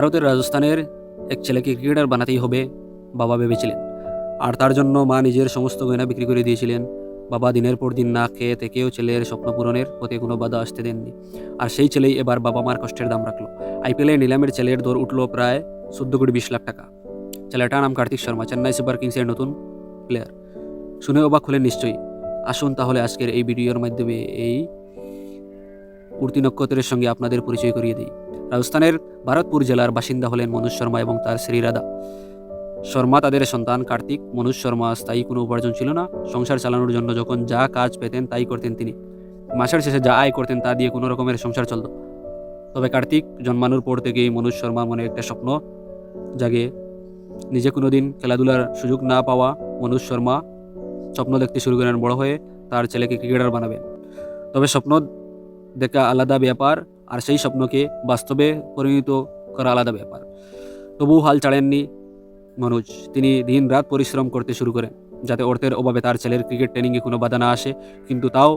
ভারতের রাজস্থানের এক ছেলেকে ক্রিকেটার বানাতেই হবে বাবা ভেবেছিলেন। আর তার জন্য মা নিজের সমস্ত গয়না বিক্রি করে দিয়েছিলেন। বাবা দিনের পর দিন না খেয়ে থেকেও ছেলের স্বপ্ন পূরণের পথে কোনো বাধা আসতে দেননি। আর সেই ছেলেই এবার বাবা মার কষ্টের দাম রাখলো। আইপিএলে নিলামের ছেলের দর উঠলো প্রায় 14 কোটি 20 লাখ টাকা। ছেলেটার নাম কার্তিক শর্মা, চেন্নাই সুপার কিংসের নতুন প্লেয়ার। শুনে অবাক হলেন নিশ্চয়ই। আসুন তাহলে আজকের এই ভিডিওর মাধ্যমে এই উঠতি নক্ষত্রের সঙ্গে আপনাদের পরিচয় করিয়ে দিই। রাজস্থানের ভারতপুর জেলার বাসিন্দা হলেন মনোজ শর্মা এবং তার স্ত্রী রাধা শর্মা। তাদের সন্তান কার্তিক। মনোজ শর্মা স্থায়ী কোনো উপার্জন ছিল না। সংসার চালানোর জন্য যখন যা কাজ পেতেন তাই করতেন তিনি। মাসের শেষে যা আয় করতেন তা দিয়ে কোনো রকমের সংসার চলত। তবে কার্তিক জন্মানোর পর থেকেই মনোজ শর্মার মনে একটা স্বপ্ন জাগে। নিজে কোনোদিন খেলাধুলার সুযোগ না পাওয়া মনোজ শর্মা স্বপ্ন দেখতে শুরু করেন বড় হয়ে তার ছেলেকে ক্রিকেটার বানাবেন। তবে স্বপ্ন দেখা আলাদা ব্যাপার, আর সেই স্বপ্নকে বাস্তবে পরিণত করা আলাদা ব্যাপার। তবুও হাল ছাড়েননি মনোজ। তিনি দিন রাত পরিশ্রম করতে শুরু করেন যাতে অর্থের অভাবে তার ছেলের ক্রিকেট ট্রেনিংয়ে কোনো বাধা না আসে। কিন্তু তাও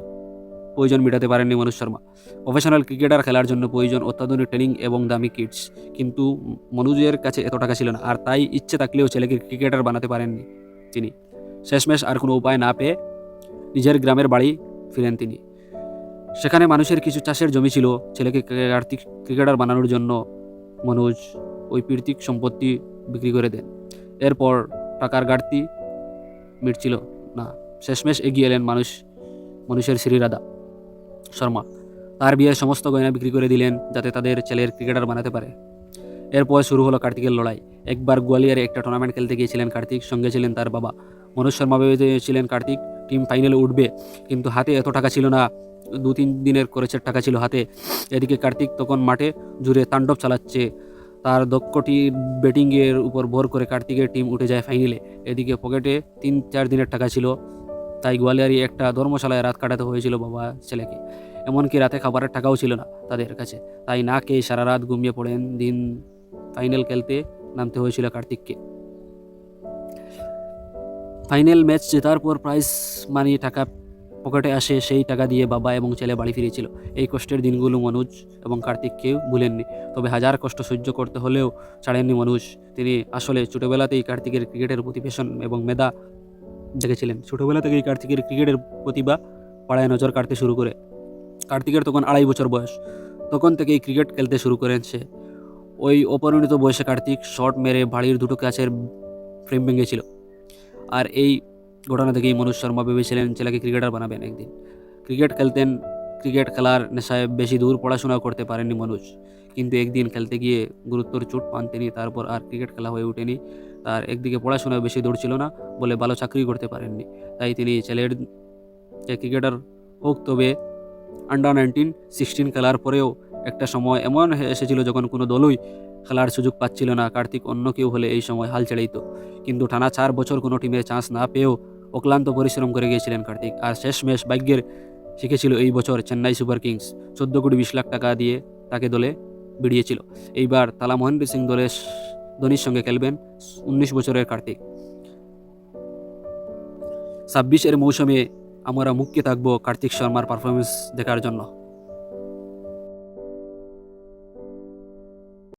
প্রয়োজন মেটাতে পারেননি মনোজ শর্মা। প্রফেশনাল ক্রিকেটার খেলার জন্য প্রয়োজন অত্যাধুনিক ট্রেনিং এবং দামি কিটস। কিন্তু মনোজের কাছে এত টাকা ছিল না, আর তাই ইচ্ছে থাকলেও ছেলেকে ক্রিকেটার বানাতে পারেননি তিনি। শেষমেশ আর কোনো উপায় না পেয়ে নিজের গ্রামের বাড়ি ফিরেন তিনি। সেখানে মানুষের কিছু চাষের জমি ছিল। ছেলেকে আর্থিক ক্রিকেটার বানানোর জন্য মনোজ ওই পৈতৃক সম্পত্তি বিক্রি করে দেন। এরপর টাকার ঘাটতি মিটছিল না। শেষমেশ এগিয়ে এলেন মানুষের শ্রী রাধা শর্মা। তার বিয়ের সমস্ত গয়না বিক্রি করে দিলেন যাতে তাদের ছেলের ক্রিকেটার বানাতে পারে। এরপর শুরু হলো কার্তিকের লড়াই। একবার গোয়ালিয়রে একটা টুর্নামেন্ট খেলতে গিয়েছিলেন কার্তিক, সঙ্গে ছিলেন তার বাবা। মনোজ শর্মা ভেবেছিলেন কার্তিক টিম ফাইনালে উঠবে, কিন্তু হাতে এত টাকা ছিল না। 2-3 দিনের খরচের টাকা ছিল হাতে। এদিকে কার্তিক তখন মাঠে জুড়ে তাণ্ডব চালাচ্ছে। তার দক্ষটি ব্যাটিংয়ের উপর ভর করে কার্তিকের টিম উঠে যায় ফাইনালে। এদিকে পকেটে 3-4 দিনের টাকা ছিল, তাই গোয়ালিয়ারি একটা ধর্মশালায় রাত কাটাতে হয়েছিল বাবা ছেলেকে। এমনকি রাতে খাবারের টাকাও ছিল না তাদের কাছে, তাই না খেয়ে সারা রাত ঘুমিয়ে পড়েন। দিন ফাইনাল খেলতে নামতে হয়েছিল কার্তিককে। ফাইনাল ম্যাচ জেতার পর প্রাইজ মানি টাকা পকেটে আসে। সেই টাকা দিয়ে বাবা এবং ছেলে বাড়ি ফিরেছিল। এই কষ্টের দিনগুলো মনোজ এবং কার্তিককেও ভুলেননি। তবে হাজার কষ্ট সহ্য করতে হলেও ছাড়েননি মনোজ। তিনি আসলে ছোটবেলাতেই কার্তিকের ক্রিকেটের প্রতি প্যাশন এবং মেধা দেখেছিলেন। ছোটবেলা থেকেই কার্তিকের ক্রিকেটের প্রতিভা পাড়ায় নজর কাটতে শুরু করে। কার্তিকের তখন 2.5 বছর বয়স। তখন থেকেই ক্রিকেট খেলতে শুরু করেন সে। ওই অপরিণত বয়সে কার্তিক শট মেরে বাড়ির দুটো কাচের ফ্রেম ভেঙেছিল। আর এই ঘটনা থেকেই মনোজ শর্মা ভেবেছিলেন ছেলেকে ক্রিকেটার বানাবেন একদিন। ক্রিকেট খেলতেন। ক্রিকেট খেলার নেশায় বেশি দূর পড়াশোনা করতে পারেননি মনোজ। কিন্তু একদিন খেলতে গিয়ে গুরুতর চোট পান তিনি। তারপর আর ক্রিকেট খেলা হয়ে ওঠেনি তার। একদিকে পড়াশোনায় বেশি দৌড় ছিল না বলে ভালো চাকরি করতে পারেননি। তাই তিনি ছেলের যে ক্রিকেটার হোক, তবে আন্ডার 19-16 খেলার পরেও একটা সময় এমন এসেছিল যখন কোনো দলই খেলার সুযোগ পাচ্ছিল না। কার্তিক অন্য কেউ হলে এই সময় হাল ছেড়ে দিত, কিন্তু টানা 4 বছর কোনো টিমের চান্স না পেয়েও অক্লান্ত পরিশ্রম করে গিয়েছিলেন কার্তিক। আর শেষমেশ ভাগ্যের শিখেছিল এই বছর চেন্নাই সুপার কিংস 14 কোটি 20 লাখ টাকা দিয়ে তাকে দলে ভিড়িয়েছিল। এইবার তালা মহেন্দ্র সিং ধোনির সঙ্গে খেলবেন 19 বছরের কার্তিক। 26 মৌসুমে আমরা মুখিয়ে থাকবো কার্তিক শর্মার পারফরমেন্স দেখার জন্য।